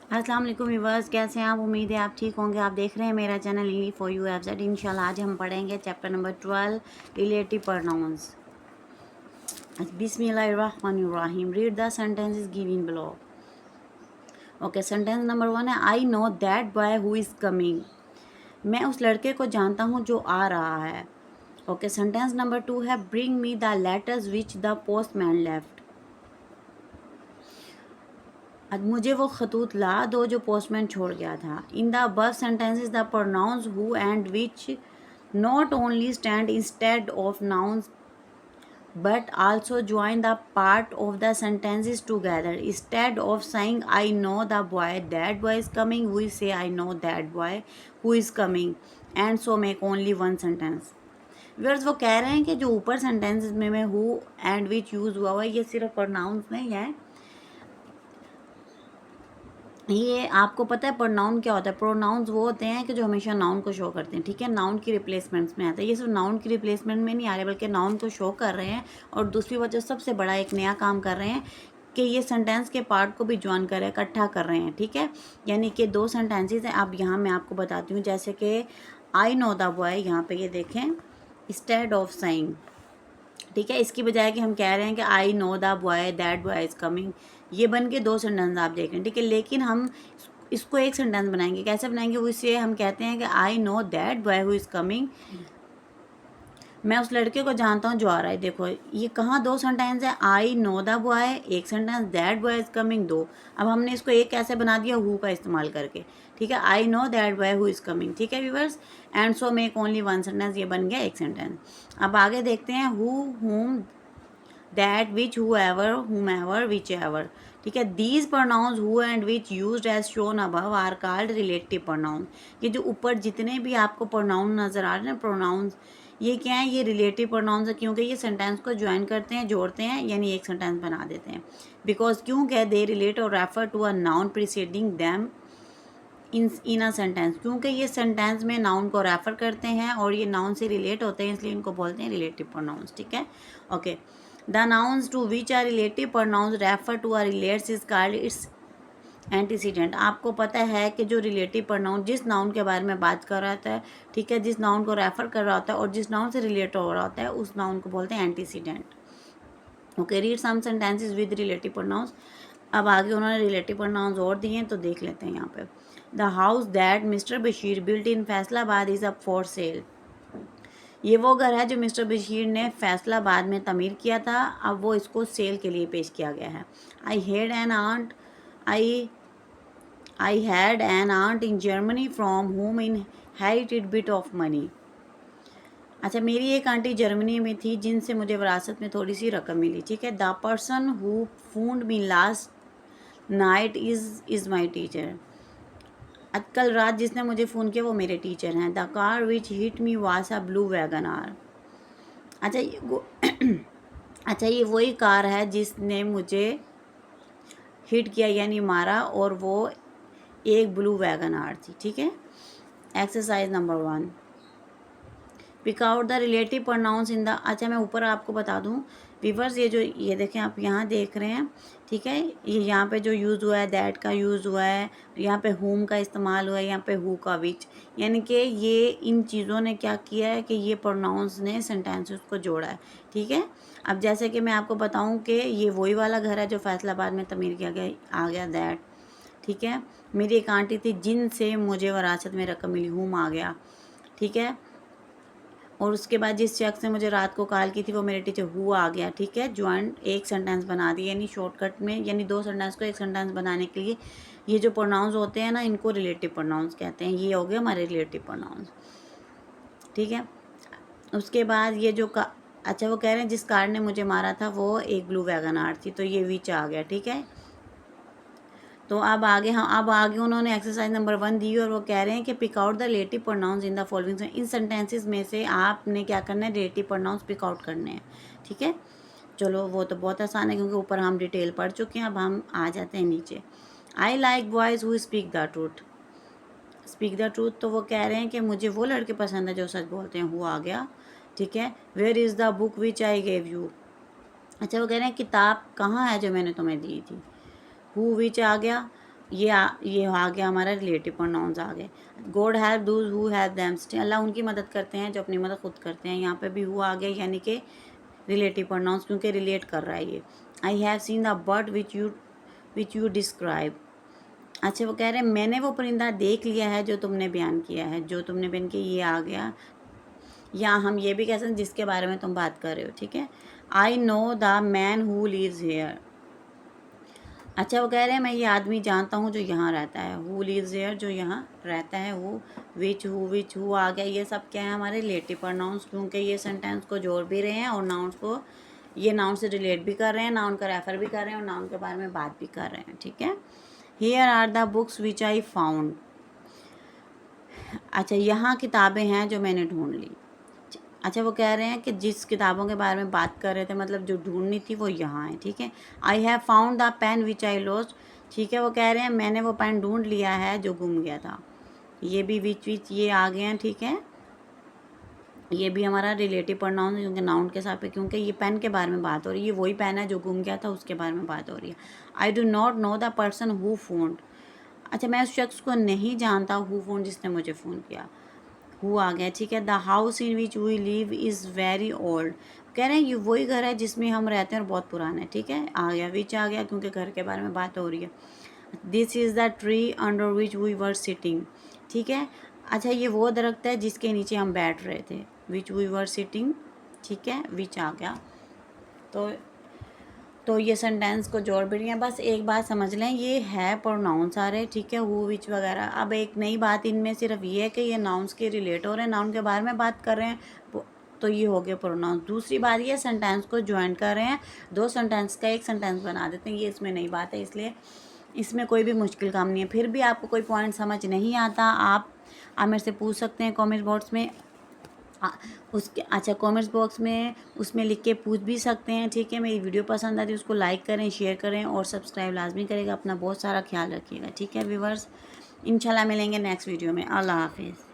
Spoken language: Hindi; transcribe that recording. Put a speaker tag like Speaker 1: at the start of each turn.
Speaker 1: अस्सलाम वालेकुम व्यूअर्स, कैसे हैं आप? उम्मीद है आप ठीक होंगे। आप देख रहे हैं मेरा channel English for you FZ. इंशाल्लाह आज हम पढ़ेंगे चैप्टर नंबर 12 रिलेटिव प्रोनाउंस। बिस्मिल्लाहिर्रहमानिर्रहीम। Read the sentences given below. Okay, sentence number 1 है I know that boy who is coming. मैं उस लड़के को जानता हूँ जो आ रहा है। ओके, सेंटेंस नंबर 2 है bring me the letters which the postman left. आज मुझे वो खतूत ला दो जो पोस्टमैन छोड़ गया था। In the above sentences the pronounce who and which not only stand instead of nouns but also join the part of the sentences together. Instead of saying I know the boy that boy is coming, we say I know that boy who is coming, and so make only one sentence. Viewers, वो कह रहे हैं कि जो ऊपर सेंटेंसेस में हु एंड विच यूज़ हुआ हुआ है ये सिर्फ प्रोनाउंस नहीं है। ये आपको पता है प्रोनाउन क्या होता है? प्रोनाउंस वो होते हैं कि जो हमेशा नाउन को शो करते हैं, ठीक है। नाउन की रिप्लेसमेंट्स में आता है। ये सिर्फ नाउन की रिप्लेसमेंट में नहीं आ रहे बल्कि नाउन को शो कर रहे हैं। और दूसरी वजह सबसे बड़ा एक नया काम कर रहे हैं कि ये सेंटेंस के पार्ट को भी ज्वाइन कर रहे हैं, इकट्ठा कर रहे हैं, ठीक है। यानी कि दो सेंटेंसेस हैं। अब यहाँ मैं आपको बताती हूँ, जैसे कि आई नो द बॉय, यहाँ पे ये देखें, इंस्टेड ऑफ सेइंग, ठीक है, इसकी बजाय कि हम कह रहे हैं कि आई know the boy that boy is coming, ये बन के दो सेंटेंस आप देखें, ठीक है। लेकिन हम इसको एक सेंटेंस बनाएंगे। कैसे बनाएंगे? वो इसे हम कहते हैं कि आई know that boy who is coming. मैं उस लड़के को जानता हूँ जो आ रहा है। देखो ये कहाँ दो सेंटेंस है? आई नो द बॉय एक sentence, that boy is coming दो। अब हमने इसको एक कैसे बना दिया? हु का इस्तेमाल करके, ठीक है। I know that boy who is coming, ठीक है viewers. And so make only one sentence, ये बन गया एक सेंटेंस। अब आगे देखते हैं who, whom, that, which, whoever, whomever, whichever, ठीक है। These pronouns who and which used as shown above are called relative pronoun. ये जो ऊपर जितने भी आपको प्रोनाउन नज़र आ रहे हैं प्रोनाउंस, ये क्या है? ये रिलेटिव प्रोनाउंस है, क्योंकि ये सेंटेंस को ज्वाइन करते हैं, जोड़ते हैं, यानी एक सेंटेंस बना देते हैं। बिकॉज क्यों क्या? दे रिलेट और refer to a noun preceding them in a sentence, क्योंकि ये सेंटेंस में नाउन को रेफर करते हैं और ये नाउन से रिलेट होते हैं, इसलिए इनको बोलते हैं रिलेटिव प्रोनाउंस, ठीक है। Okay, the nouns to which are relative pronouns refer to are relates is called its antecedent. आपको पता है कि जो रिलेटिव प्रोनाउन जिस नाउन के बारे में बात कर रहा होता है, ठीक है, जिस नाउन को रेफर कर रहा होता है और जिस नाउन से रिलेट हो रहा होता है, उस नाउन को बोलते हैं antecedent. Okay, read some sentences with relative pronouns. अब आगे उन्होंने रिलेटिव प्रोनाउंस और दिए हैं तो देख लेते हैं यहाँ पे। The house that mister Bashir built in Faisalabad is up for sale. ये वो घर है जो मिस्टर बशीर ने फैसलाबाद में तमीर किया था, अब वो इसको सेल के लिए पेश किया गया है। I had an aunt I had an aunt in Germany from whom inherited bit of money. अच्छा, मेरी एक आंटी जर्मनी में थी जिनसे मुझे विरासत में थोड़ी सी रकम मिली, ठीक है। The person who found me last night is my teacher. कल रात जिसने मुझे फ़ोन किया वो मेरे टीचर हैं। The car which hit me was a blue wagon R. अच्छा अच्छा, ये वही कार है जिसने मुझे हिट किया यानी मारा, और वो एक ब्लू वैगन आर थी, ठीक है। Exercise number 1, pick out the relative pronouns in the. अच्छा, मैं ऊपर आपको बता दूं व्यूअर्स, ये देखें, आप यहाँ देख रहे हैं, ठीक है। ये यहाँ पे जो यूज़ हुआ है दैट का यूज़ हुआ है, यहाँ पे होम का इस्तेमाल हुआ है, यहाँ पे हु का विच, यानी कि ये इन चीज़ों ने क्या किया है कि ये प्रोनाउंस ने सेंटेंसेस को जोड़ा है, ठीक है। अब जैसे कि मैं आपको बताऊँ कि ये वही वाला घर है जो फैसलाबाद में तमीर किया गया, आ गया दैट, ठीक है। मेरी एक आंटी थी जिनसे मुझे विरासत में रकम मिली, होम आ गया, ठीक है। और उसके बाद जिस शख्स ने मुझे रात को कॉल की थी वो मेरे टीचर हु आ गया, ठीक है। ज्वाइंट एक सेंटेंस बना दिया, यानी शॉर्टकट में, यानी दो सेंटेंस को एक सेंटेंस बनाने के लिए ये जो प्रोनाउंस होते हैं ना, इनको रिलेटिव प्रोनाउंस कहते हैं। ये हो गए हमारे रिलेटिव प्रोनाउंस, ठीक है। उसके बाद ये जो अच्छा, वो कह रहे हैं जिस कार ने मुझे मारा था वो एक ब्लू वैगन आर थी, तो ये विच आ गया, ठीक है। तो अब आगे, हाँ, अब आगे उन्होंने एक्सरसाइज नंबर 1 दी और वो कह रहे हैं कि pick out the relative pronouns in the following. इन सेंटेंसेस में से आपने क्या करना है? रिलेटिव प्रोनाउंस पिक आउट करने हैं, ठीक है। चलो, वो तो बहुत आसान है क्योंकि ऊपर हम डिटेल पढ़ चुके हैं। अब हम आ जाते हैं नीचे। I like boys who speak the truth. Speak the truth, तो वो कह रहे हैं कि मुझे वो लड़के पसंद है जो सच बोलते हैं, हु आ गया, ठीक है। Where is the book which I gave you. अच्छा, वो कह रहे हैं किताब कहाँ है जो मैंने तुम्हें दी थी, हु विच आ गया। ये आ गया हमारा रिलेटिव प्रोनाउंस आ गए। God help those who help them, Allah उनकी मदद करते हैं जो अपनी मदद खुद करते हैं। यहाँ पे भी हु आ गया यानी कि रिलेटिव प्रोनाउंस, क्योंकि रिलेट कर रहा है ये। I have seen the bird which you describe. अच्छा, वो कह रहे हैं मैंने वो परिंदा देख लिया है जो तुमने बयान किया है, जो तुमने बयान किया ये आ गया। या हम ये भी कह सकते हैं जिसके बारे में तुम बात कर रहे हो, ठीक है। I know the man who lives here. अच्छा, वो कह रहे हैं मैं ये आदमी जानता हूँ जो यहाँ रहता है। हु लिव्स हेयर, जो यहाँ रहता है। हु विच हु आ गया। ये सब क्या है हमारे रिलेटिव प्रोनाउंस, क्योंकि ये सेंटेंस को जोड़ भी रहे हैं और नाउन्स को, ये नाउन से रिलेट भी कर रहे हैं, नाउन का रेफर भी कर रहे हैं और नाउन के बारे में बात भी कर रहे हैं, ठीक है। Here are the books which I found. अच्छा, यहाँ किताबें हैं जो मैंने ढूंढ ली। अच्छा, वो कह रहे हैं कि जिस किताबों के बारे में बात कर रहे थे, मतलब जो ढूंढनी थी वो यहाँ है, ठीक है। I have found the pen which I lost, ठीक है। वो कह रहे हैं मैंने वो पेन ढूंढ लिया है जो गुम गया था। ये भी विच ये आ गए हैं, ठीक है। ये भी हमारा रिलेटिव प्रोनाउन है क्योंकि नाउन के साथ पे, क्योंकि ये पेन के बारे में बात हो रही है। ये वही पेन है जो गुम गया था, उसके बारे में बात हो रही है। I do not know the person who phone. अच्छा, मैं उस शख्स को नहीं जानता हु फोन, जिसने मुझे फ़ोन किया। हु आ गया, ठीक है। The house in which we live is very old. कह रहे हैं ये वही घर है जिसमें हम रहते हैं और बहुत पुराना है, ठीक है। आ गया विच आ गया क्योंकि घर के बारे में बात हो रही है। This is the tree under which we were sitting, ठीक है। अच्छा, ये वो दरख्त है जिसके नीचे हम बैठ रहे थे। विच वी वर सिटिंग, ठीक है, विच आ गया। तो ये सेंटेंस को जोड़ भी रही हैं। बस एक बात समझ लें, ये है प्रोनाउन सारे, ठीक है, हु विच वगैरह। अब एक नई बात इनमें सिर्फ ये है कि ये नाउन्स के रिलेट हो रहे हैं, नाउन के बारे में बात कर रहे हैं, तो ये हो गया प्रोनाउन। दूसरी बात ये सेंटेंस को ज्वाइन कर रहे हैं, दो सेंटेंस का एक सेंटेंस बना देते हैं। ये इसमें नई बात है, इसलिए इसमें कोई भी मुश्किल काम नहीं है। फिर भी आपको कोई पॉइंट समझ नहीं आता, आप मेरे से पूछ सकते हैं कमेंट बॉक्स में। उसके अच्छा, कमेंट्स बॉक्स में उसमें लिख के पूछ भी सकते हैं, ठीक है। मेरी वीडियो पसंद आती है उसको लाइक करें, शेयर करें और सब्सक्राइब लाजमी करेगा। अपना बहुत सारा ख्याल रखिएगा, ठीक है व्यूवर्स। इंशाल्लाह मिलेंगे नेक्स्ट वीडियो में। अल्लाह हाफिज़।